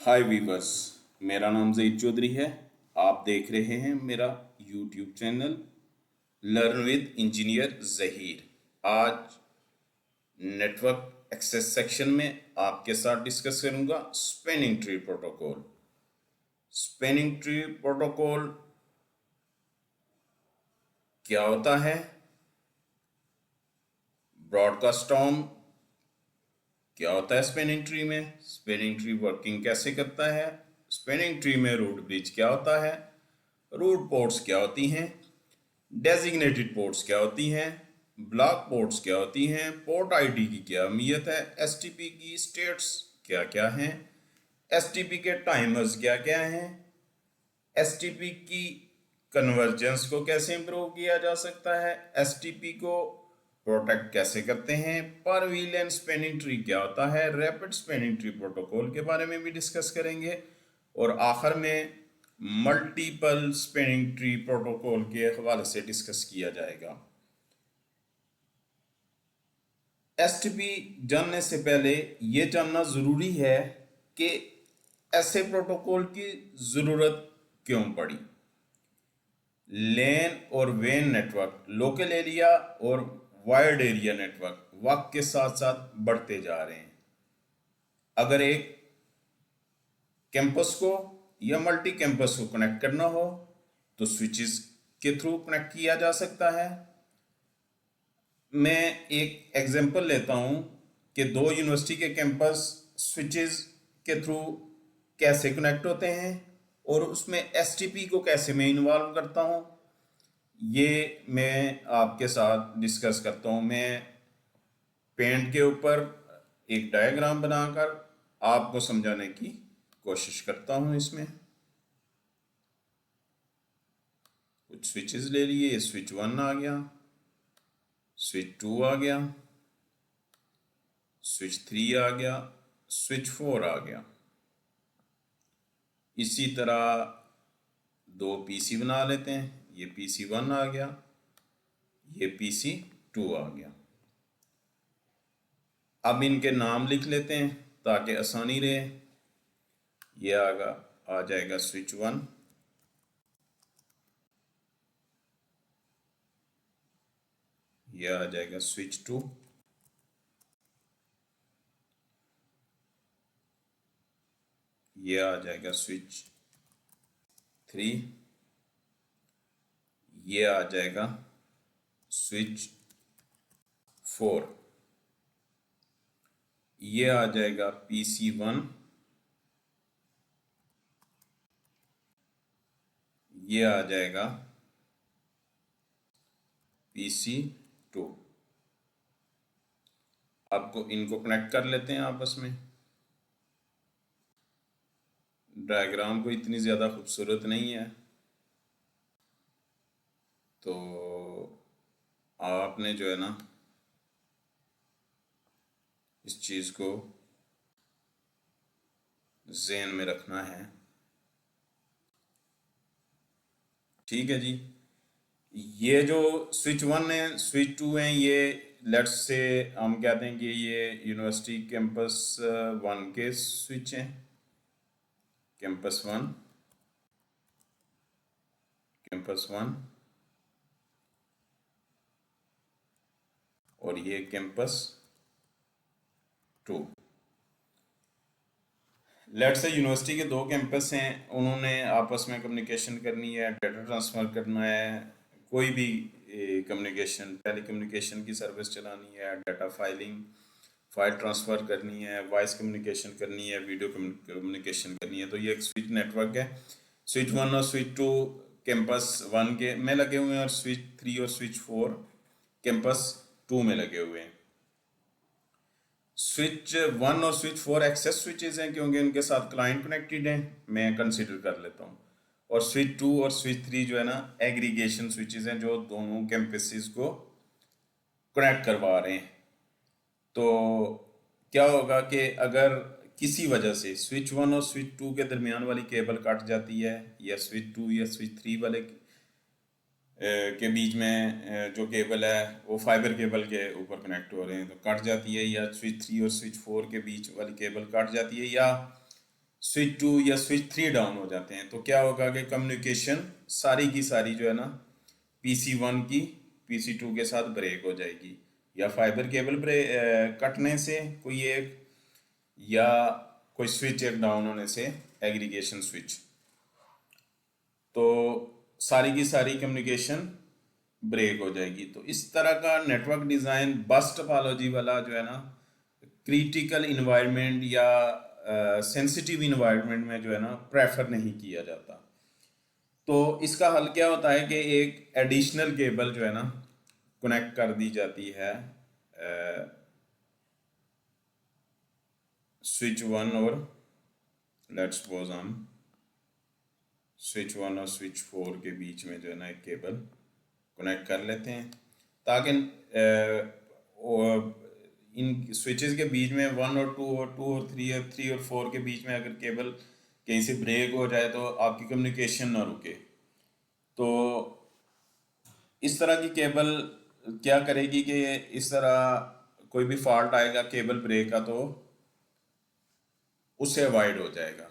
हाय viewers, मेरा नाम ज़ईद चौधरी है। आप देख रहे हैं मेरा YouTube channel learn with engineer Zaheer. आज नेटवर्क एक्सेस सेक्शन में आपके साथ डिस्कस करूंगा spanning tree protocol. Spanning tree protocol क्या होता है? ब्रॉडकास्टॉम क्या होता है स्पैनिंग ट्री में? स्पैनिंग ट्री वर्किंग कैसे करता है? स्पैनिंग ट्री में रूट ब्रिज क्या होता है? रूट पोर्ट्स क्या होती हैं? डेजिग्नेटेड पोर्ट्स क्या होती हैं? ब्लॉक पोर्ट्स क्या होती हैं? पोर्ट आईडी की क्या अहमियत है? एसटीपी की स्टेट्स क्या क्या हैं? एसटीपी के टाइमर्स क्या क्या हैं? एसटीपी की कन्वर्जेंस को कैसे इंप्रूव किया जा सकता है? एसटीपी को प्रोटेक्ट कैसे करते हैं? पर व्हील एंड स्पैनिंग ट्री क्या होता है? रैपिड स्पैनिंग ट्री प्रोटोकॉल के बारे में भी डिस्कस करेंगे और आखिर में मल्टीपल स्पैनिंग ट्री प्रोटोकॉल के हवाले से डिस्कस किया जाएगा। एसटीपी जानने से पहले ये जानना ज़रूरी है कि ऐसे प्रोटोकॉल की ज़रूरत क्यों पड़ी। लैन और वैन नेटवर्क, लोकल एरिया और वायर्ड एरिया नेटवर्क वक्त के साथ साथ बढ़ते जा रहे हैं। अगर एक कैंपस को या मल्टी कैंपस को कनेक्ट करना हो तो स्विचेस के थ्रू कनेक्ट किया जा सकता है। मैं एक एग्जांपल लेता हूं कि दो यूनिवर्सिटी के कैंपस स्विचेस के थ्रू कैसे कनेक्ट होते हैं और उसमें एसटीपी को कैसे मैं इन्वॉल्व करता हूं, ये मैं आपके साथ डिस्कस करता हूं। मैं पेंट के ऊपर एक डायग्राम बनाकर आपको समझाने की कोशिश करता हूं। इसमें कुछ स्विचेस ले लिए, स्विच 1 आ गया, स्विच 2 आ गया, स्विच 3 आ गया, स्विच 4 आ गया। इसी तरह दो पीसी बना लेते हैं। ये पीसी 1 आ गया, ये पीसी 2 आ गया। अब इनके नाम लिख लेते हैं ताकि आसानी रहे। ये आ जाएगा स्विच 1, ये आ जाएगा स्विच 2, ये आ जाएगा स्विच 3, ये आ जाएगा स्विच 4, ये आ जाएगा पीसी 1, ये आ जाएगा पीसी 2। आपको इनको कनेक्ट कर लेते हैं आपस में। डायग्राम को इतनी ज़्यादा खूबसूरत नहीं है, तो आपने जो है ना इस चीज़ को ज़हन में रखना है। ठीक है जी। ये जो स्विच 1 है, स्विच 2 है, ये लेट्स से हम कहते हैं कि ये यूनिवर्सिटी कैंपस 1 के स्विच हैं। कैंपस 1, कैंपस 1 और ये कैंपस 2। लेट्स से यूनिवर्सिटी के दो कैंपस हैं, उन्होंने आपस में कम्युनिकेशन करनी है, डाटा ट्रांसफ़र करना है, कोई भी कम्युनिकेशन, टेली कम्युनिकेशन की सर्विस चलानी है, डाटा फाइलिंग, फाइल ट्रांसफ़र करनी है, वॉइस कम्युनिकेशन करनी है, वीडियो कम्युनिकेशन करनी है। तो ये एक स्विच नेटवर्क है। स्विच 1 और स्विच 2 कैंपस 1 के में लगे हुए हैं और स्विच 3 और स्विच 4 कैंपस 2 में लगे हुए हैं। स्विच 1 और स्विच 4 एक्सेस स्विचेस हैं क्योंकि उनके साथ क्लाइंट कनेक्टेड हैं, मैं कंसीडर कर लेता हूँ। और स्विच 2 और स्विच 3 जो है ना एग्रीगेशन स्विचेस हैं जो दोनों कैंपसेस को कनेक्ट करवा रहे हैं। तो क्या होगा कि अगर किसी वजह से स्विच 1 और स्विच 2 के दरमियान वाली केबल कट जाती है या स्विच 2 या स्विच 3 वाले के बीच में जो केबल है वो फाइबर केबल के ऊपर कनेक्ट हो रहे हैं तो कट जाती है, या स्विच 3 और स्विच 4 के बीच वाली केबल कट जाती है, या स्विच 2 या स्विच 3 डाउन हो जाते हैं, तो क्या होगा कि कम्युनिकेशन सारी की सारी जो है ना PC1 की PC2 के साथ ब्रेक हो जाएगी, या फाइबर केबल ब्रेक कटने से कोई एक, या कोई स्विच एक डाउन होने से, एग्रीगेशन स्विच, तो सारी की सारी कम्युनिकेशन ब्रेक हो जाएगी। तो इस तरह का नेटवर्क डिज़ाइन बस टोपोलॉजी वाला जो है ना क्रिटिकल इन्वायरमेंट या सेंसिटिव इन्वायरमेंट में जो है ना प्रेफर नहीं किया जाता। तो इसका हल क्या होता है कि एक एडिशनल केबल जो है ना कनेक्ट कर दी जाती है स्विच 1 और लेट्स सपोज हम स्विच 1 और स्विच 4 के बीच में जो है ना एक केबल कनेक्ट कर लेते हैं, ताकि इन स्विचेस के बीच में 1 और 2 और 2 और 3 और 3 और 4 के बीच में अगर केबल कहीं से ब्रेक हो जाए तो आपकी कम्युनिकेशन ना रुके। तो इस तरह की केबल क्या करेगी कि इस तरह कोई भी फॉल्ट आएगा केबल ब्रेक का तो उससे अवॉइड हो जाएगा।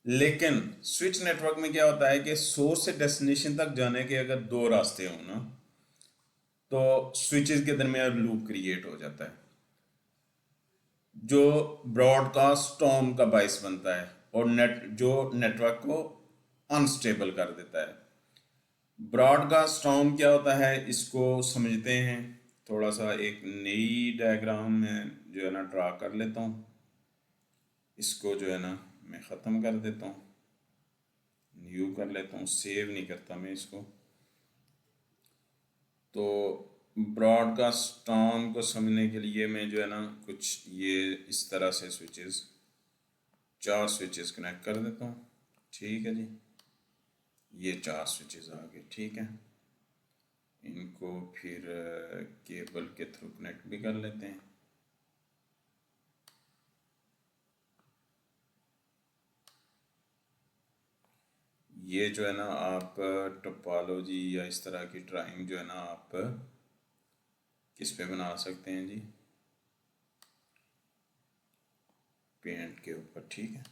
लेकिन स्विच नेटवर्क में क्या होता है कि सोर्स से डेस्टिनेशन तक जाने के अगर दो रास्ते हों ना, तो स्विचेस के दरमियान लूप क्रिएट हो जाता है जो ब्रॉडकास्ट स्टॉर्म का बायस बनता है और नेटवर्क को अनस्टेबल कर देता है। ब्रॉडकास्ट स्टॉर्म क्या होता है इसको समझते हैं। थोड़ा सा एक नई डायग्राम में जो है ना ड्रा कर लेता हूँ, इसको जो है ना मैं ख़त्म कर देता हूँ, न्यू कर लेता हूँ, सेव नहीं करता मैं इसको। तो ब्रॉडकास्ट टर्म को समझने के लिए मैं जो है ना कुछ ये इस तरह से स्विचेस, 4 स्विचेस कनेक्ट कर देता हूँ। ठीक है जी, ये 4 स्विचेस आ गए। ठीक है, इनको फिर केबल के थ्रू कनेक्ट भी कर लेते हैं। ये जो है ना आप टोपोलॉजी या इस तरह की ड्राइंग जो है ना आप किस पे बना सकते हैं जी, पेंट के ऊपर। ठीक है,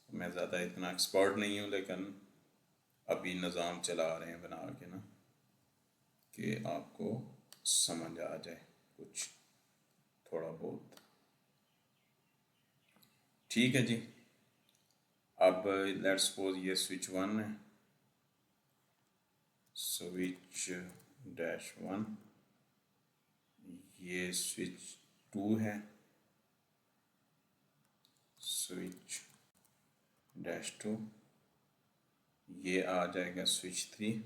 मैं ज़्यादा इतना एक्सपर्ट नहीं हूँ, लेकिन अभी निज़ाम चला रहे हैं बना के ना कि आपको समझ आ जाए कुछ थोड़ा बहुत। ठीक है जी, अब लेट्स सपोज ये स्विच 1 है, स्विच डैश 1, ये स्विच 2 है, स्विच डैश 2, ये आ जाएगा स्विच 3,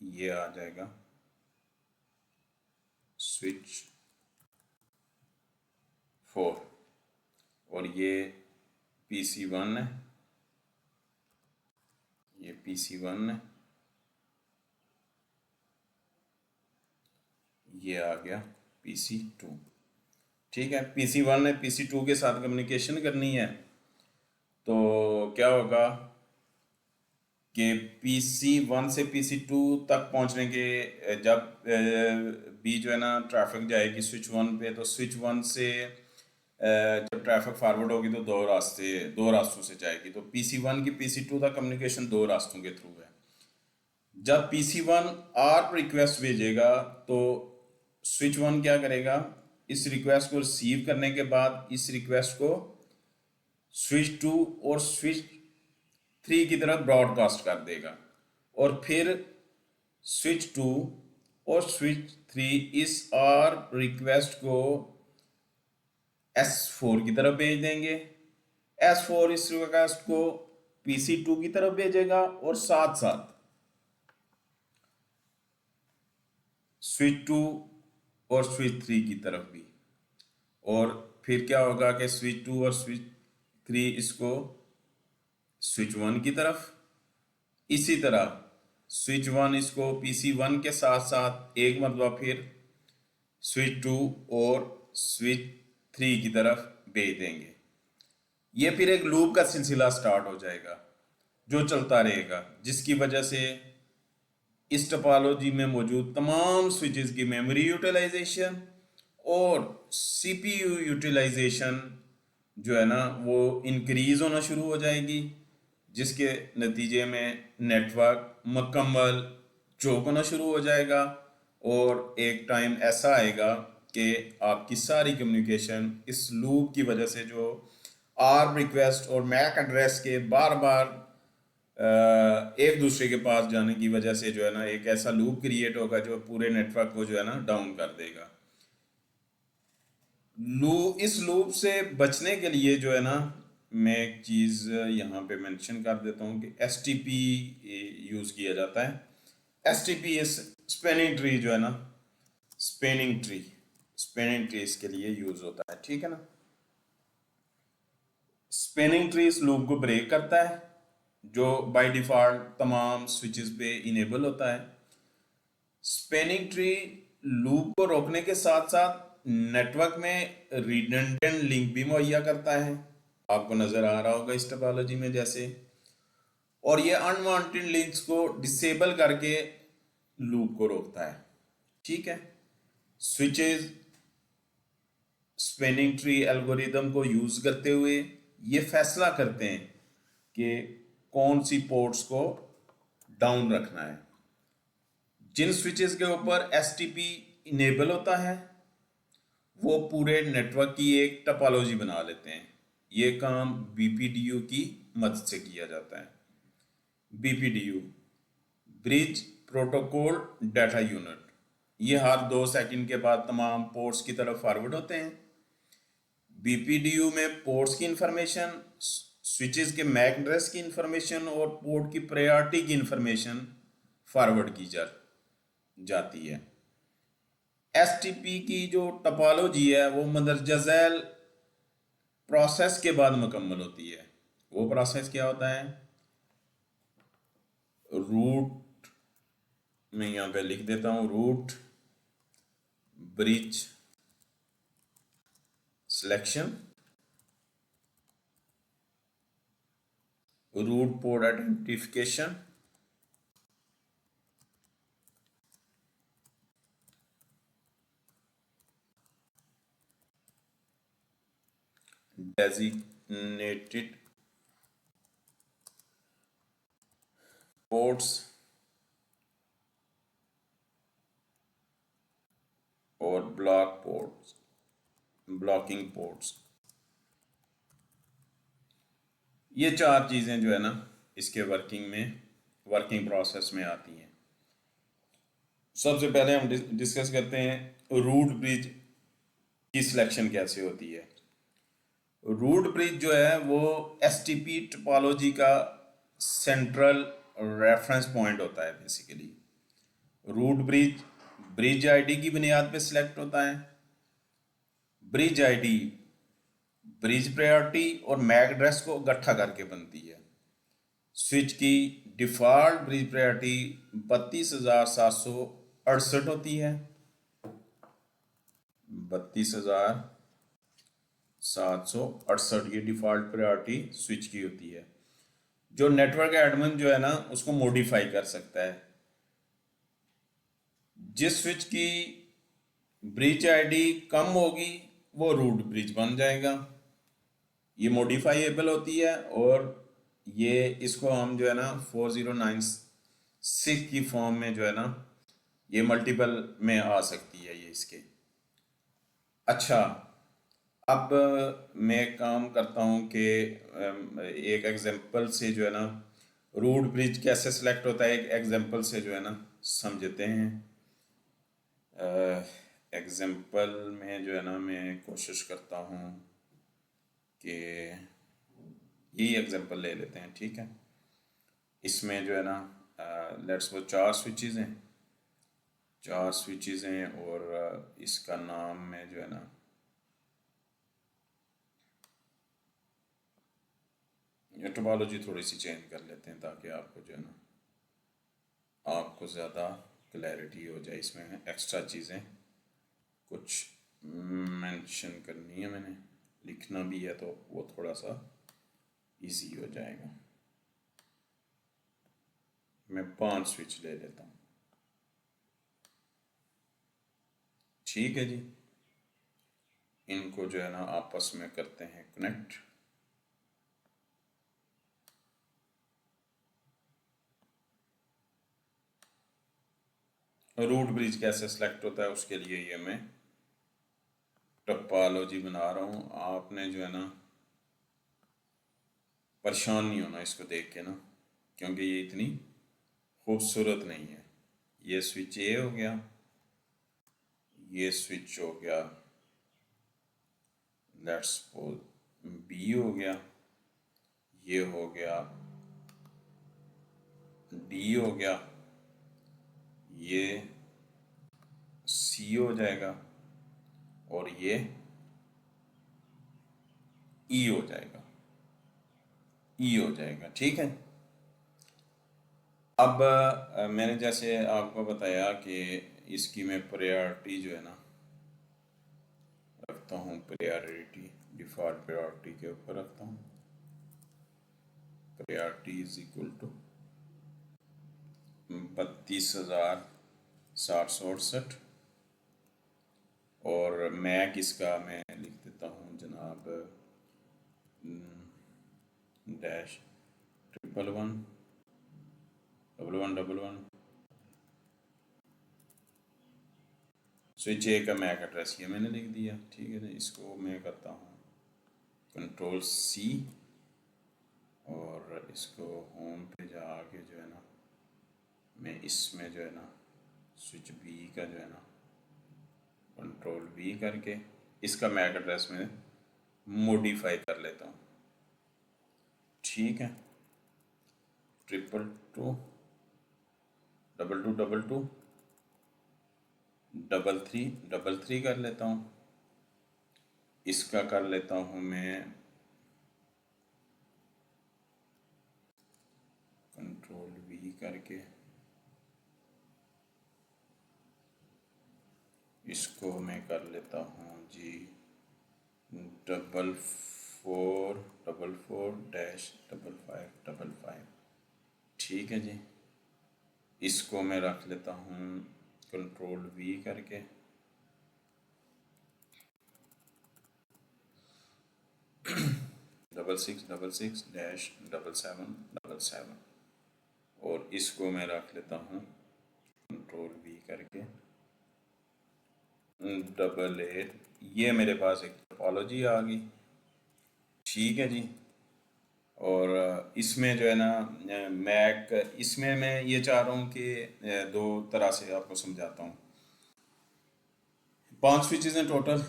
ये आ जाएगा स्विच 4, और ये PC1 है, ये PC1 है, ये आ गया PC2। ठीक है, PC1 ने PC2 के साथ कम्युनिकेशन करनी है, तो क्या होगा कि PC1 से PC2 तक पहुंचने के जब भी जो है ना ट्रैफिक जाएगी स्विच 1 पे, तो स्विच 1 से जब ट्रैफिक फॉरवर्ड होगी तो दो रास्तों से जाएगी। तो PC1 की PC2 तक कम्युनिकेशन दो रास्तों के थ्रू है। जब PC1 ARP रिक्वेस्ट भेजेगा तो स्विच 1 क्या करेगा, इस रिक्वेस्ट को रिसीव करने के बाद इस रिक्वेस्ट को स्विच 2 और स्विच 3 की तरफ ब्रॉडकास्ट कर देगा, और फिर स्विच 2 और स्विच 3 इस ARP रिक्वेस्ट को S4 की तरफ भेज देंगे। S4 इस रिक्वेस्ट को PC2 की तरफ भेजेगा और साथ साथ स्विच 2 और स्विच 3 की तरफ भी। और फिर क्या होगा कि स्विच 2 और स्विच 3 इसको स्विच 1 की तरफ, इसी तरह स्विच 1 इसको PC1 के साथ साथ एक मरतबा फिर स्विच 2 और स्विच 3 की तरफ भेज देंगे। ये फिर एक लूप का सिलसिला स्टार्ट हो जाएगा जो चलता रहेगा, जिसकी वजह से इस टोपोलॉजी में मौजूद तमाम स्विचेस की मेमोरी यूटिलाइजेशन और सीपीयू यूटिलाइजेशन जो है ना वो इंक्रीज होना शुरू हो जाएगी, जिसके नतीजे में नेटवर्क मुकम्मल चौक होना शुरू हो जाएगा। और एक टाइम ऐसा आएगा कि आपकी सारी कम्युनिकेशन इस लूप की वजह से, जो आर्म रिक्वेस्ट और मैक एड्रेस के बार बार एक दूसरे के पास जाने की वजह से जो है ना एक ऐसा लूप क्रिएट होगा जो पूरे नेटवर्क को जो है ना डाउन कर देगा। इस लूप से बचने के लिए जो है ना मैं एक चीज़ यहाँ पे मेंशन कर देता हूँ कि एस टी पी यूज़ किया जाता है। एस टी पी इस स्पेनिंग ट्री जो है ना, स्पेनिंग ट्री स्पेनिंग ट्री इसके लिए यूज़ होता है, ठीक है ना। स्पेनिंग ट्री इस लूप को ब्रेक करता है, जो बाय डिफ़ॉल्ट तमाम स्विचेस पे इनेबल होता है। स्पेनिंग ट्री लूप को रोकने के साथ साथ नेटवर्क में रिडंडेंट लिंक भी मुहैया करता है, आपको नजर आ रहा होगा इस टोपोलॉजी में जैसे। और ये अनवांटेड लिंक्स को डिसेबल करके लूप को रोकता है, ठीक है। स्विचेस स्पेनिंग ट्री एल्गोरिदम को यूज करते हुए ये फैसला करते हैं कि कौन सी पोर्ट्स को डाउन रखना है। जिन स्विचेस के ऊपर एसटीपी इनेबल होता है वो पूरे नेटवर्क की एक टोपोलॉजी बना लेते हैं। ये काम बीपीडीयू की मदद से किया जाता है। BPDU, bridge protocol data unit, ये हर 2 सेकंड के बाद तमाम पोर्ट्स की तरफ फॉरवर्ड होते हैं। बीपीडीयू में पोर्ट्स की इंफॉर्मेशन, स्विचेस के मैक एड्रेस की इंफॉर्मेशन और पोर्ट की प्रायोरिटी की इंफॉर्मेशन फॉरवर्ड की जाती है। एसटीपी की जो टोपोलॉजी है वो मंदरजा झैल प्रोसेस के बाद मुकम्मल होती है। वो प्रोसेस क्या होता है? रूट, मैं यहाँ पे लिख देता हूँ, root bridge selection, root port identification, designated ports और ब्लॉकिंग पोर्ट्स। ये 4 चीज़ें जो है ना इसके वर्किंग प्रोसेस में आती हैं। सबसे पहले हम डिस्कस करते हैं रूट ब्रिज की सिलेक्शन कैसे होती है। रूट ब्रिज जो है वो एसटीपी टोपोलॉजी का सेंट्रल रेफरेंस पॉइंट होता है basically. Root bridge bridge ID की बुनियाद पे सिलेक्ट होता है। ब्रिज आईडी ब्रिज प्रायोरिटी और मैक एड्रेस को इकट्ठा करके बनती है। स्विच की डिफ़ॉल्ट ब्रिज प्रायोरिटी 32,768 होती है। 32,768 ये डिफ़ॉल्ट प्रायोरिटी स्विच की होती है, जो नेटवर्क एडमिन जो है ना उसको मॉडिफाई कर सकता है। जिस स्विच की ब्रिज आईडी कम होगी वो रूट ब्रिज बन जाएगा। ये मॉडिफाइएबल होती है और ये इसको हम जो है ना 4096 की फॉर्म में जो है ना ये मल्टीपल में आ सकती है ये इसके। अच्छा, अब मैं काम करता हूँ कि एक एग्जांपल से जो है ना रूट ब्रिज कैसे सिलेक्ट होता है, एक एग्जांपल से जो है ना समझते हैं। एग्जांपल में जो है ना मैं कोशिश करता हूँ कि यही एग्जांपल ले लेते हैं, ठीक है। इसमें जो है ना लेट्स वो 4 स्विचेस हैं, 4 स्विचेस हैं और इसका नाम में जो है ना ये टोपोलॉजी थोड़ी सी चेंज कर लेते हैं ताकि आपको जो है ना आपको ज़्यादा क्लैरिटी हो जाए। इसमें एक्स्ट्रा चीज़ें कुछ मेंशन करनी है, मैंने लिखना भी है तो वो थोड़ा सा इजी हो जाएगा। मैं 5 स्विच ले लेता हूँ, ठीक है जी। इनको जो है ना आपस में करते हैं कनेक्ट। रूट ब्रिज कैसे सिलेक्ट होता है उसके लिए ये मैं टोपोलॉजी बना रहा हूँ। आपने जो है ना परेशान नहीं होना इसको देख के ना, क्योंकि ये इतनी खूबसूरत नहीं है। ये स्विच ए हो गया, ये स्विच हो गया लेट्स सपोज बी हो गया, ये हो गया डी हो गया, ये सी हो जाएगा और ये ई हो जाएगा, ई हो जाएगा। ठीक है। अब मैंने जैसे आपको बताया कि इसकी मैं प्रायोरिटी जो है ना रखता हूँ, प्रायोरिटी डिफ़ॉल्ट प्रायोरिटी के ऊपर रखता हूँ। प्रायोरिटी इज इक्वल टू 32,768 और मैक इसका मैं लिख देता हूँ जनाब डैश 111 स्विच ए का मैक एड्रेस ये मैंने लिख दिया। ठीक है ना, इसको मैं करता हूँ कंट्रोल सी और इसको होम पे जाके जो है ना मैं इसमें जो है ना स्विच बी का जो है ना कंट्रोल वी करके इसका मैक एड्रेस में मॉडिफाई कर लेता हूँ। ठीक है। 222 222 333 कर लेता हूँ। इसका कर लेता हूँ मैं कंट्रोल वी करके, इसको मैं कर लेता हूँ जी 4444-5555। ठीक है जी। इसको मैं रख लेता हूँ कंट्रोल वी करके, 6666-7777 और इसको मैं रख लेता हूँ कंट्रोल वी करके 88। ये मेरे पास एक टोपोलॉजी आ गई। ठीक है जी। और इसमें जो है ना मैक, इसमें मैं ये चाह रहा हूँ कि दो तरह से आपको समझाता हूँ। 5 स्विचेस हैं टोटल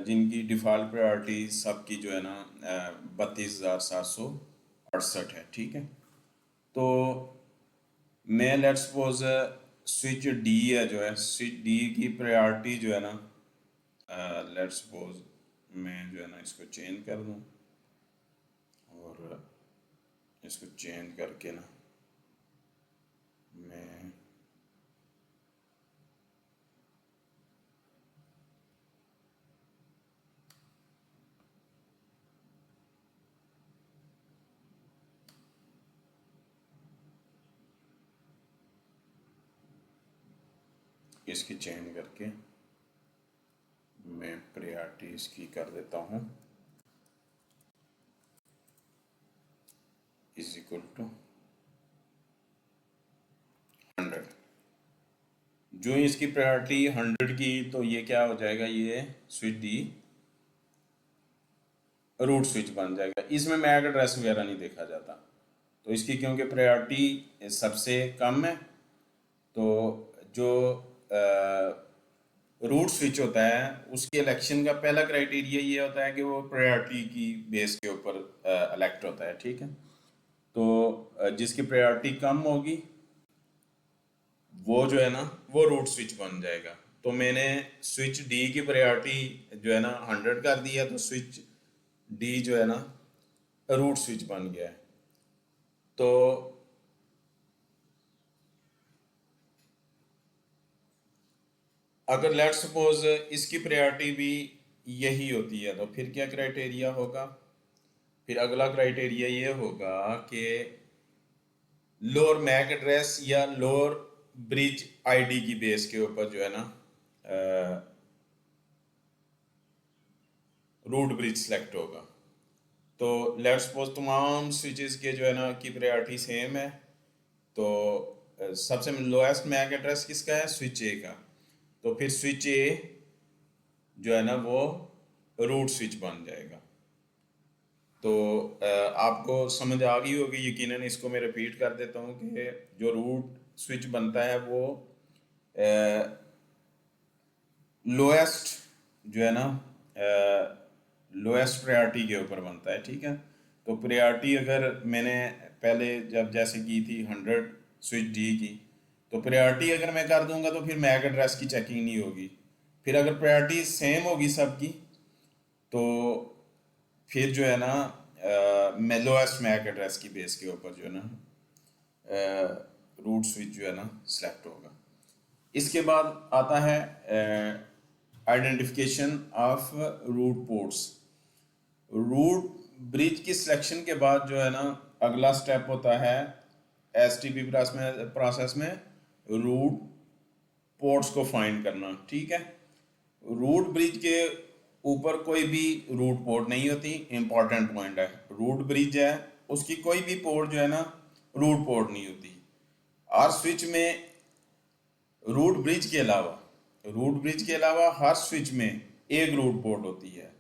जिनकी डिफ़ॉल्ट प्रायोरिटी सबकी जो है ना 32,768 है। ठीक है। तो मैं लेट्स सपोज स्विच डी है जो है, स्विच डी की प्रायोरिटी जो है ना लेट्स सपोज मैं जो है ना इसको चेंज कर दूँ और इसको चेंज करके ना मैं इसकी चेंज करके मैं प्रायोरिटी इसकी कर देता हूँ इज इक्वल टू 100। जो ही इसकी प्रायोरिटी 100 की तो ये क्या हो जाएगा, ये स्विच डी रूट स्विच बन जाएगा। इसमें मैक एड्रेस वगैरह नहीं देखा जाता, तो इसकी क्योंकि प्रायोरिटी सबसे कम है तो जो रूट स्विच होता है उसके इलेक्शन का पहला क्राइटेरिया ये होता है कि वो प्रायोरिटी की बेस के ऊपर इलेक्ट होता है। ठीक है। तो जिसकी प्रायोरिटी कम होगी वो जो है ना वो रूट स्विच बन जाएगा। तो मैंने स्विच डी की प्रायोरिटी जो है ना 100 कर दिया, तो स्विच डी जो है ना रूट स्विच बन गया है। तो अगर लेट्स सपोज इसकी प्रायोरिटी भी यही होती है तो फिर क्या क्राइटेरिया होगा, फिर अगला क्राइटेरिया ये होगा कि लोअर मैक एड्रेस या लोअर ब्रिज आईडी की बेस के ऊपर जो है ना रूट ब्रिज सेलेक्ट होगा। तो लेट्स सपोज तमाम स्विचेस के जो है ना की प्रायोरिटी सेम है, तो सबसे लोएस्ट मैक एड्रेस किसका है, स्विच ए का। तो फिर स्विच ए जो है ना वो रूट स्विच बन जाएगा। तो आपको समझ आ गई होगी यकीनन, इसको मैं रिपीट कर देता हूँ कि जो रूट स्विच बनता है वो लोएस्ट जो है ना लोएस्ट प्रायोरिटी के ऊपर बनता है, ठीक है। तो प्रायोरिटी अगर मैंने पहले जब जैसे की थी 100 स्विच डी की, तो प्रायोरिटी अगर मैं कर दूंगा तो फिर मैक एड्रेस की चेकिंग नहीं होगी। फिर अगर प्रायोरिटी सेम होगी सबकी तो फिर जो है ना मैं लोएस्ट मैक एड्रेस की बेस के ऊपर जो है ना रूट स्विच जो है ना सेलेक्ट होगा। इसके बाद आता है identification of root ports. Root bridge की सिलेक्शन के बाद जो है ना अगला स्टेप होता है एसटीपी प्रोसेस में रूट पोर्ट्स को फाइंड करना, ठीक है। रूट ब्रिज के ऊपर कोई भी रूट पोर्ट नहीं होती, इंपॉर्टेंट पॉइंट है। रूट ब्रिज है उसकी कोई भी पोर्ट जो है ना रूट पोर्ट नहीं होती। और स्विच में रूट ब्रिज के अलावा हर स्विच में एक रूट पोर्ट होती है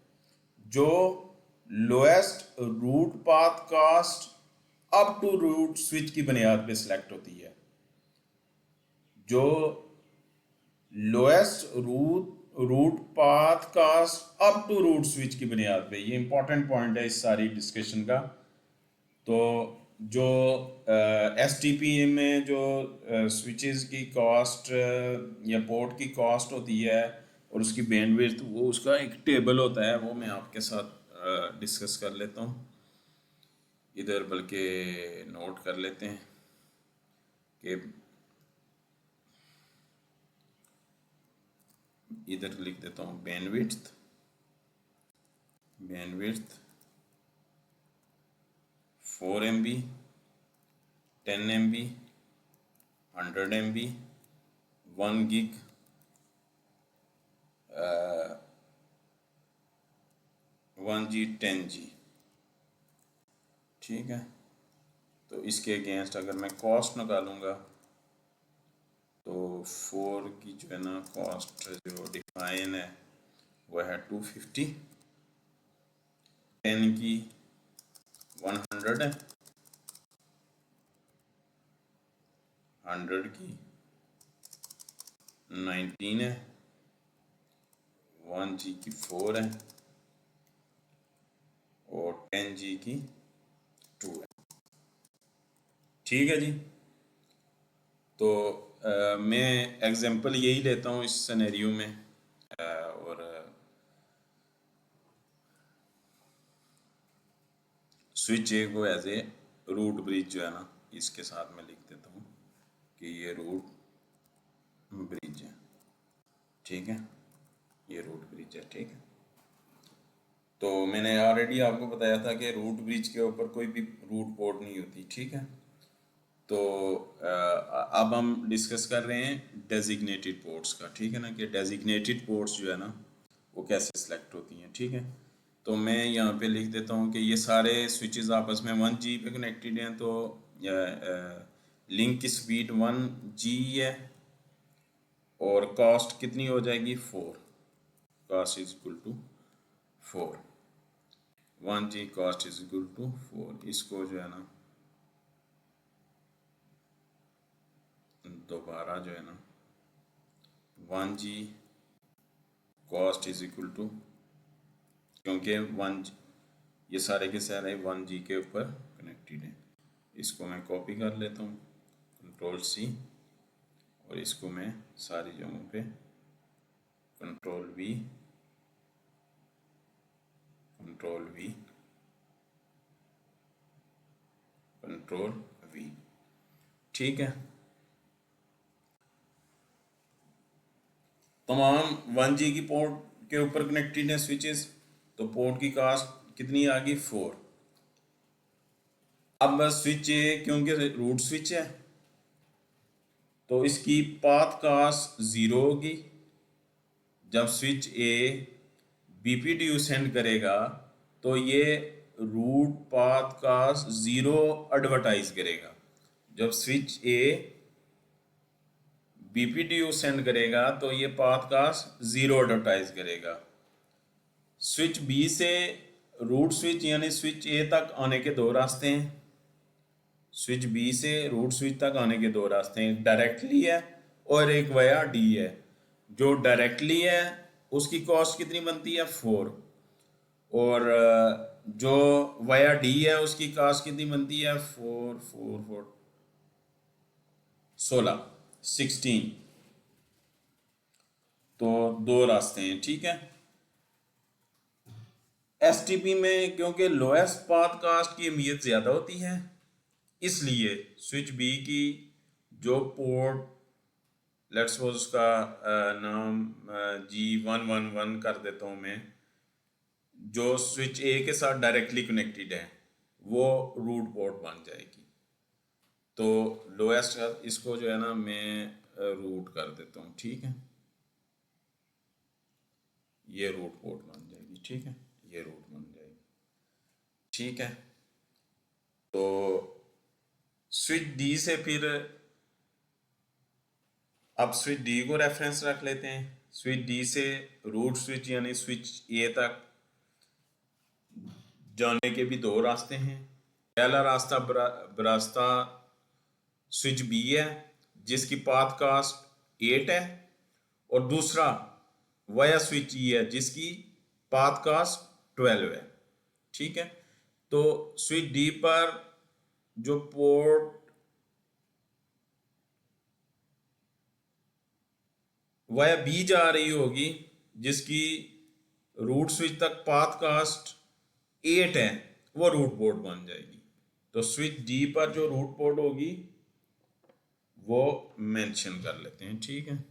जो lowest root path cost up to root switch की बुनियाद पे सिलेक्ट होती है। जो lowest root path cost up to root switch की बुनियाद पे, ये इंपॉर्टेंट पॉइंट है इस सारी डिस्कशन का। तो जो एस टी पी में जो स्विचेस की कॉस्ट या पोर्ट की कॉस्ट होती है और उसकी बैंडविड्थ, वो उसका एक टेबल होता है, वो मैं आपके साथ डिस्कस कर लेता हूँ इधर, बल्कि नोट कर लेते हैं कि इधर लिख देता हूँ bandwidth 4 MB 10 MB 100 MB 1 gig 1G 10G, ठीक है। तो इसके अगेंस्ट अगर मैं कॉस्ट निकालूंगा तो 4 की जो है ना कॉस्ट जो डिफाइन है वो है 250, 10 की 100 है, 100 की 19 है, 1G की 4 है और 10G की 2 है, ठीक है जी। तो मैं एग्जांपल यही लेता हूँ इस सिनेरियो में और स्विच ए को एज ए रूट ब्रिज जो है ना इसके साथ में लिख देता हूँ कि ये रूट ब्रिज है, ठीक है, ये रूट ब्रिज है, ठीक है। तो मैंने ऑलरेडी आपको बताया था कि रूट ब्रिज के ऊपर कोई भी रूट पोर्ट नहीं होती, ठीक है। तो अब हम डिस्कस कर रहे हैं डेजिग्नेटेड पोर्ट्स का, ठीक है ना, कि डेजिग्नेटेड पोर्ट्स जो है ना वो कैसे सिलेक्ट होती हैं, ठीक है। तो मैं यहाँ पे लिख देता हूँ कि ये सारे स्विचेस आपस में 1G पे कनेक्टेड हैं, तो लिंक की स्पीड 1G है और कॉस्ट कितनी हो जाएगी 4, cost is equal to 4, 1G cost is equal to 4। इसको जो है ना दोबारा जो है ना 1G cost is equal to, क्योंकि 1G ये सारे के सारे 1G के ऊपर कनेक्टेड हैं। इसको मैं कॉपी कर लेता हूँ Ctrl+C और इसको मैं सारी जगहों पे Ctrl+V Ctrl+V, ठीक है। तमाम 1G की पोर्ट के ऊपर कनेक्टेड है स्विचेस, तो पोर्ट की कास्ट कितनी आ गई 4। अब स्विच ए क्योंकि रूट स्विच है तो इसकी पाथ कास्ट 0 होगी जब स्विच ए BPDU सेंड करेगा तो ये रूट पाथ कास्ट 0 एडवर्टाइज करेगा। जब स्विच ए BPDU सेंड करेगा तो ये पाथ कास्ट 0 एडवर्टाइज करेगा। स्विच बी से रूट स्विच यानी स्विच ए तक आने के दो रास्ते हैं। स्विच बी से रूट स्विच तक आने के दो रास्ते हैं, एक डायरेक्टली है और एक वाया डी है। जो डायरेक्टली है उसकी कॉस्ट कितनी बनती है 4, और जो वाया डी है उसकी कॉस्ट कितनी बनती है 4 4 4 16। तो दो रास्ते हैं, ठीक है। STP में क्योंकि लोएस्ट पाथ कास्ट की अहमियत ज़्यादा होती है, इसलिए स्विच बी की जो पोर्ट, लेट्स सपोज उसका नाम G111 कर देता हूँ मैं, जो स्विच ए के साथ डायरेक्टली कनेक्टेड है वो रूट पोर्ट बन जाएगी। तो लोएस्ट इसको जो है ना मैं रूट कर देता हूँ, ठीक है। ये रूट पोर्ट बन जाएगी, ठीक है, ये रूट बन जाएगी, ठीक है। तो स्विच डी से फिर अब स्विच डी को रेफरेंस रख लेते हैं। स्विच डी से रूट स्विच यानी स्विच ए तक जाने के भी दो रास्ते हैं। पहला रास्ता स्विच बी है जिसकी पाथ कास्ट 8 है, और दूसरा वाया स्विच ई है जिसकी पाथ कास्ट 12 है, ठीक है। तो स्विच डी पर जो पोर्ट वाया बी जा रही होगी जिसकी रूट स्विच तक पाथ कास्ट 8 है वो रूट पोर्ट बन जाएगी। तो स्विच डी पर जो रूट पोर्ट होगी वो मेंशन कर लेते हैं, ठीक है।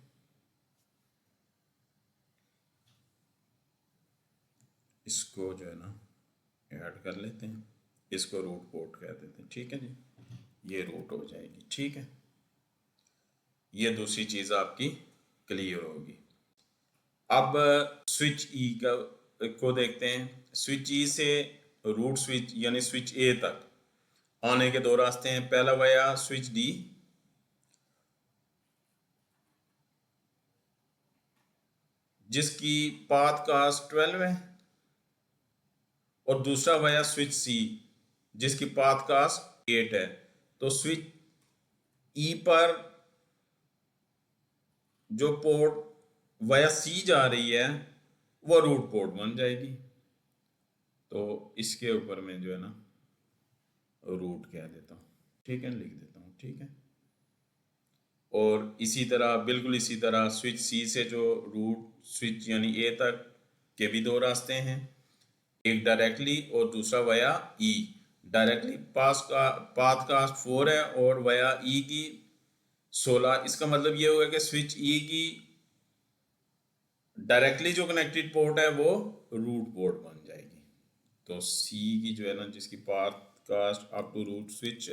इसको जो है ना ऐड कर लेते हैं, इसको रूट पोर्ट कह देते हैं, ठीक है जी। ये रूट हो जाएगी, ठीक है। ये दूसरी चीज़ आपकी क्लियर होगी। अब स्विच ई को देखते हैं। स्विच ई से रूट स्विच यानी स्विच ए तक आने के दो रास्ते हैं। पहला वाया स्विच डी जिसकी पाथ कास्ट 12 है, और दूसरा वाया स्विच सी जिसकी पाथ कास्ट 8 है। तो स्विच ई पर जो पोर्ट वाया सी जा रही है वो रूट पोर्ट बन जाएगी। तो इसके ऊपर मैं जो है ना रूट कह देता हूँ, ठीक है, लिख देता हूँ, ठीक है। और इसी तरह बिल्कुल इसी तरह स्विच सी से जो रूट स्विच यानी ए तक के भी दो रास्ते हैं, एक डायरेक्टली और दूसरा वाया ई। डायरेक्टली पाथ कास्ट 4 है और वाया ई की 16। इसका मतलब ये होगा कि स्विच ई की डायरेक्टली जो कनेक्टेड पोर्ट है वो रूट पोर्ट बन जाएगी। तो सी की जो है ना जिसकी path cost up to root switch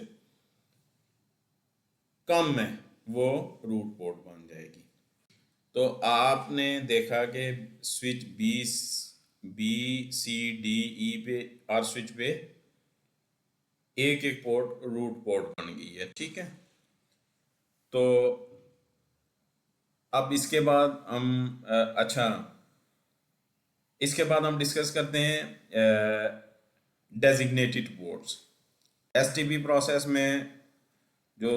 कम है वो रूट पोर्ट बन जाएगी। तो आपने देखा कि switch B C D E पे आर स्विच पे एक एक पोर्ट रूट पोर्ट बन गई है, ठीक है। तो अब इसके बाद हम इसके बाद हम डिस्कस करते हैं डेजिग्नेटेड पोर्ट्स। एसटीपी प्रोसेस में जो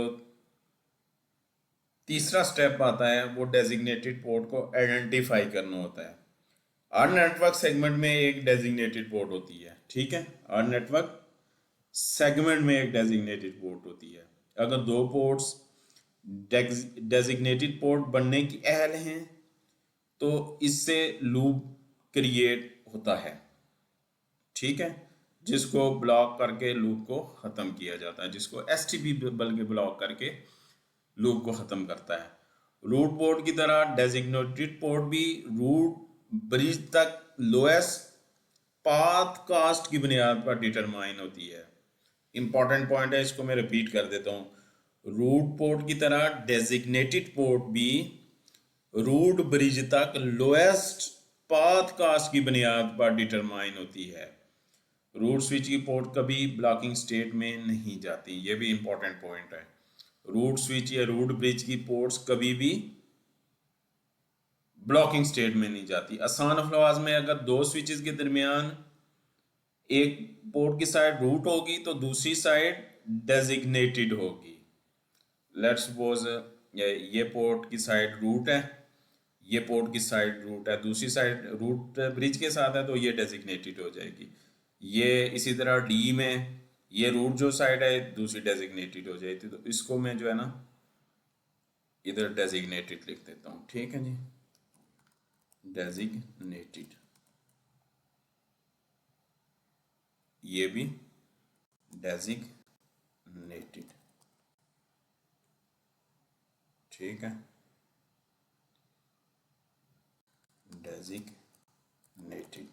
तीसरा स्टेप आता है वो डेजिग्नेटेड पोर्ट को आइडेंटिफाई करना होता है। हर नेटवर्क सेगमेंट में एक डेजिग्नेटेड पोर्ट होती है, ठीक है। हर नेटवर्क सेगमेंट में एक डेजिग्नेटेड पोर्ट होती है। अगर दो पोर्ट्स डेजिग्नेटेड पोर्ट बनने की अहल हैं तो इससे लूप क्रिएट होता है, ठीक है, जिसको ब्लॉक करके लूप को ख़त्म किया जाता है, जिसको एसटीपी बल्कि ब्लॉक करके लूप को ख़त्म करता है। रूट पोर्ट की तरह डेजिग्नेटेड पोर्ट भी रूट ब्रिज तक लोएस्ट पाथ कास्ट की बुनियाद पर डिटरमाइन होती है। इंपॉर्टेंट पॉइंट है, इसको मैं रिपीट कर देता हूँ। रूट पोर्ट की तरह डेजिग्नेटेड पोर्ट भी रूट ब्रिज तक लोएस्ट पाथ कास्ट की बुनियाद पर डिटरमाइन होती है। रूट स्विच की पोर्ट कभी ब्लॉकिंग स्टेट में नहीं जाती, ये भी इंपॉर्टेंट पॉइंट है। रूट स्विच या रूट ब्रिज की पोर्ट्स कभी भी ब्लॉकिंग स्टेट में नहीं जाती। आसान अल्फाज में अगर दो स्विचेस के दरमियान एक पोर्ट की साइड रूट होगी तो दूसरी साइड डेजिग्नेटेड होगी। लेट्स सपोज ये पोर्ट की साइड रूट है, ये पोर्ट की साइड रूट है, दूसरी साइड रूट ब्रिज के साथ है तो ये डेजिग्नेटेड हो जाएगी। ये इसी तरह डी में ये रूट जो साइड है दूसरी डेजिग्नेटेड हो जाएगी। तो इसको मैं जो है ना इधर डेजिग्नेटेड लिख देता हूँ, ठीक है जी, डेजिग्नेटेड। ये भी डेजिग्नेटेड, ठीक है, डेजिग्नेटेड।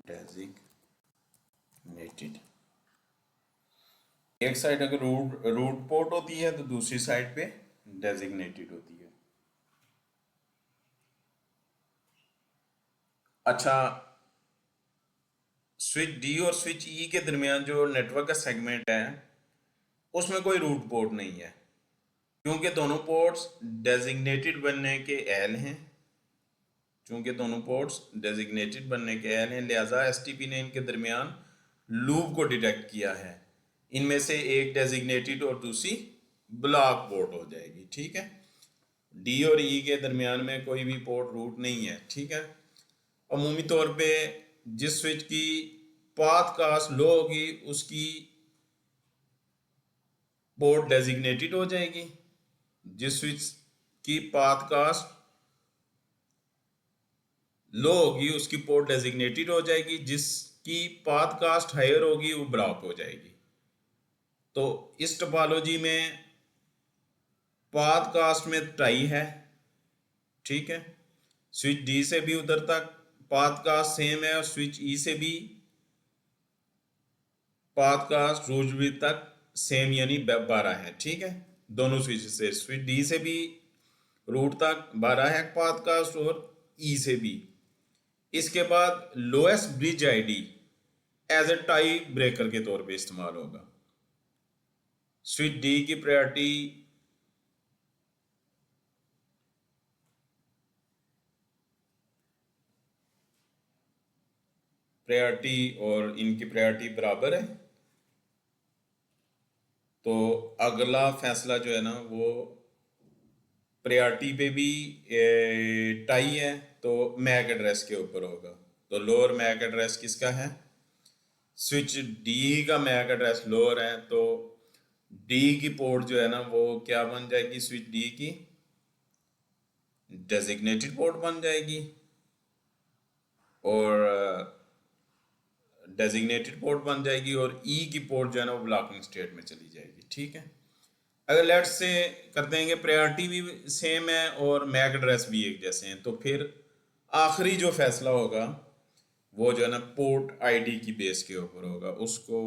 डेजिग्नेटेड एक साइड अगर रूट पोर्ट होती है तो दूसरी साइड पे डेजिग्नेटेड होती है। अच्छा, स्विच डी और स्विच ई के दरमियान जो नेटवर्क का सेगमेंट है उसमें कोई रूट पोर्ट नहीं है, क्योंकि दोनों पोर्ट्स डेजिग्नेटेड बनने के अहल हैं। चूंकि दोनों पोर्ट्स डेजिग्नेटेड बनने के अहल हैं, लिहाजा एसटीपी ने इनके दरमियान लूप को डिटेक्ट किया है। इनमें से एक डेजिग्नेटेड और दूसरी ब्लॉक पोर्ट हो जाएगी, ठीक है। डी और ई के दरमियान में कोई भी पोर्ट रूट नहीं है, ठीक है। अमूमी तौर पे जिस स्विच की पाथ कास्ट लो होगी उसकी पोर्ट डेजिग्नेटेड हो जाएगी, जिस स्विच की पाथ कास्ट लो होगी उसकी पोर्ट डेजिग्नेटेड हो जाएगी, जिसकी पाथ कास्ट हायर होगी वो ब्लॉक हो जाएगी। तो इस टोपोलॉजी में पाथ कास्ट में टाई है, ठीक है। स्विच डी से भी उधर तक पाथ कास्ट सेम है और स्विच ई से भी पाथ कास्ट रूट ब्रिज तक सेम यानी 12 है, ठीक है। दोनों स्विच से, स्विच डी से भी रूट तक 12 है पाथ कास्ट और ई से भी। इसके बाद lowest bridge ID as a tie breaker के तौर पे इस्तेमाल होगा। स्विच डी की प्रायोरिटी और इनकी प्रायोरिटी बराबर है, तो अगला फैसला जो है ना वो प्रायोरिटी पे भी टाई है तो मैक एड्रेस के ऊपर होगा। तो लोअर मैक एड्रेस किसका है? स्विच डी का मैक एड्रेस लोअर है, तो डी की पोर्ट जो है ना वो क्या बन जाएगी? स्विच डी की डेजिग्नेटेड पोर्ट बन जाएगी और डेजिग्नेटेड पोर्ट बन जाएगी, और ई की पोर्ट जो है ना वो ब्लॉकिंग स्टेट में चली जाएगी, ठीक है। अगर लेट्स से कर देंगे प्रायोरिटी भी सेम है और मैक एड्रेस भी एक जैसे हैं, तो फिर आखिरी जो फैसला होगा वो जो है ना पोर्ट आईडी की बेस के ऊपर होगा। उसको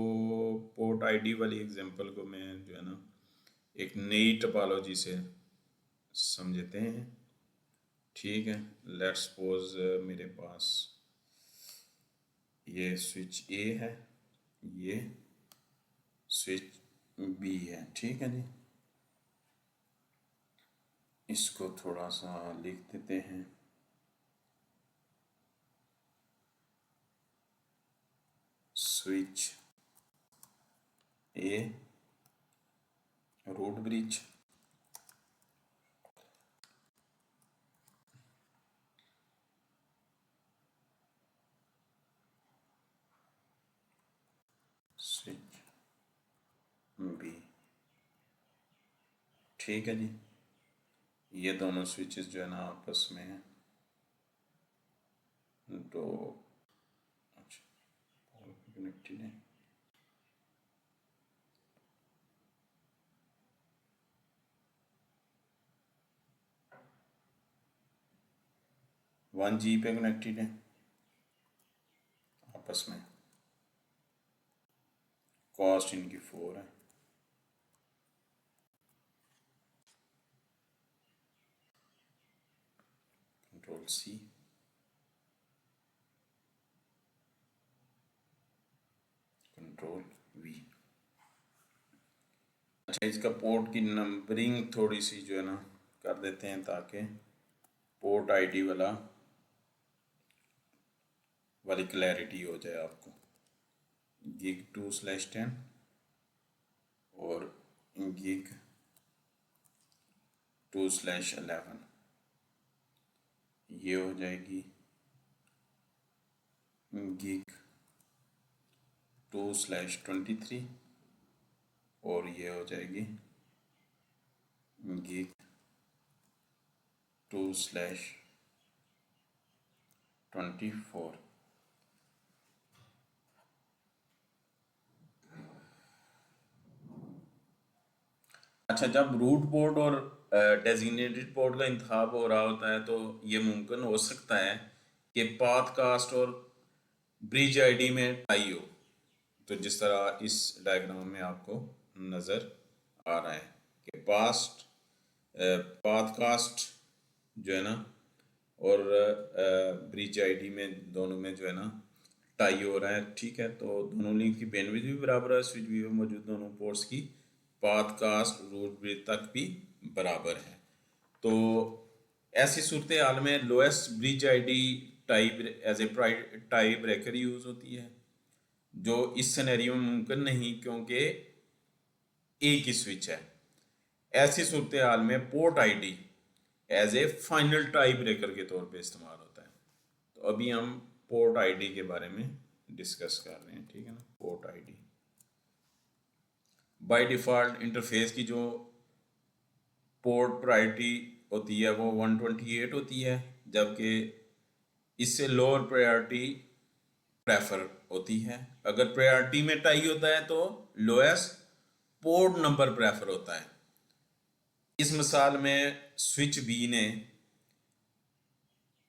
पोर्ट आईडी वाली एग्जांपल को मैं जो है ना एक नई टोपोलॉजी से समझते हैं, ठीक है। लेट्स सपोज मेरे पास ये स्विच ए है, ये स्विच बी है, ठीक है जी। इसको थोड़ा सा लिख देते हैं। Switch A root bridge, switch B, ठीक है जी। ये दोनों स्विचेस जो है ना आपस में हैं, तो अच्छा कनेक्टेड है। वन जी पे कनेक्टेड है आपस में, कॉस्ट इनकी 4 है। Control C, control V. अच्छा, इसका पोर्ट की नंबरिंग थोड़ी सी जो है ना कर देते हैं ताकि पोर्ट आईडी वाली क्लैरिटी हो जाए आपको। gig 2/10 और gig 2/11 ये हो जाएगी gig 2/23 और ये हो जाएगी gig 2/24। अच्छा, जब रूट पोर्ट और डेजिग्नेटेड पोर्ट का इंतखाब हो रहा होता है तो ये मुमकिन हो सकता है कि पाथ कास्ट और ब्रिज आईडी में टाई हो। तो जिस तरह इस डायग्राम में आपको नज़र आ रहा है कि पाथ कास्ट जो है ना और ब्रिज आईडी में दोनों में जो है ना टाई हो रहा है। ठीक है, तो दोनों लिंक की बैंडविड्थ भी बराबर है, स्विच भी मौजूद दोनों पोर्ट्स की पाथ कास्ट रूट ब्रिज तक भी बराबर है। तो ऐसी सूरत हाल में lowest bridge ID type as a tie breaker use होती है, जो इस सिनेरियो में मुमकिन नहीं क्योंकि एक ही स्विच है। ऐसी सूरत हाल में port ID as a final tie breaker के तौर पे इस्तेमाल होता है। तो अभी हम पोर्ट आईडी के बारे में डिस्कस कर रहे हैं, ठीक है ना। Port ID by default interface की जो पोर्ट प्रायोरिटी होती है वो 128 होती है, जबकि इससे लोअर प्रायोरिटी प्रेफर होती है। अगर प्रायोरिटी में टाई होता है तो लोएस्ट पोर्ट नंबर प्रेफर होता है। इस मिसाल में स्विच बी ने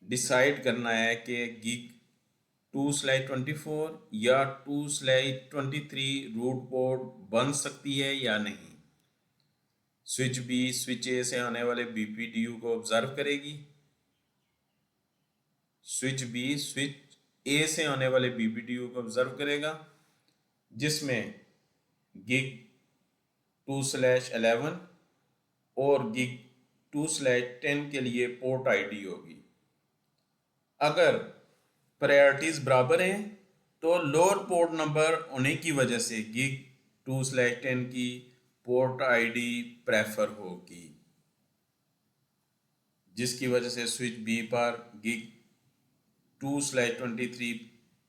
डिसाइड करना है कि gig 2/24 या 2/23 रूट पोर्ट बन सकती है या नहीं। स्विच बी स्विच ए से आने वाले BPDU को ऑब्जर्व करेगी। स्विच बी स्विच ए से आने वाले BPDU को ऑब्जर्व करेगा, जिसमें gig 2/11 और gig 2/10 के लिए पोर्ट आईडी होगी। अगर प्रायोरिटीज बराबर हैं तो लोअर पोर्ट नंबर होने की वजह से gig 2/10 की पोर्ट आईडी प्रेफर होगी, जिसकी वजह से स्विच बी पर gig 2/23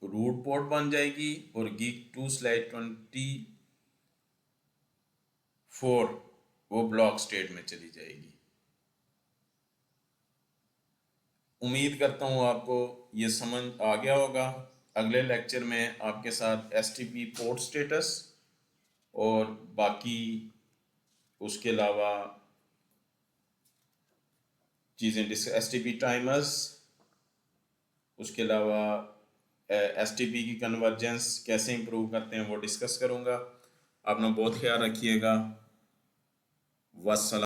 रूट पोर्ट बन जाएगी और gig 2/24 वो ब्लॉक स्टेट में चली जाएगी। उम्मीद करता हूँ आपको ये समझ आ गया होगा। अगले लेक्चर में आपके साथ STP पोर्ट स्टेटस और बाकी उसके अलावा चीज़ें STP टाइमर्स, उसके अलावा STP की कन्वर्जेंस कैसे इंप्रूव करते हैं वो डिस्कस करूँगा। अपना बहुत ख्याल रखिएगा। वस्सलाम।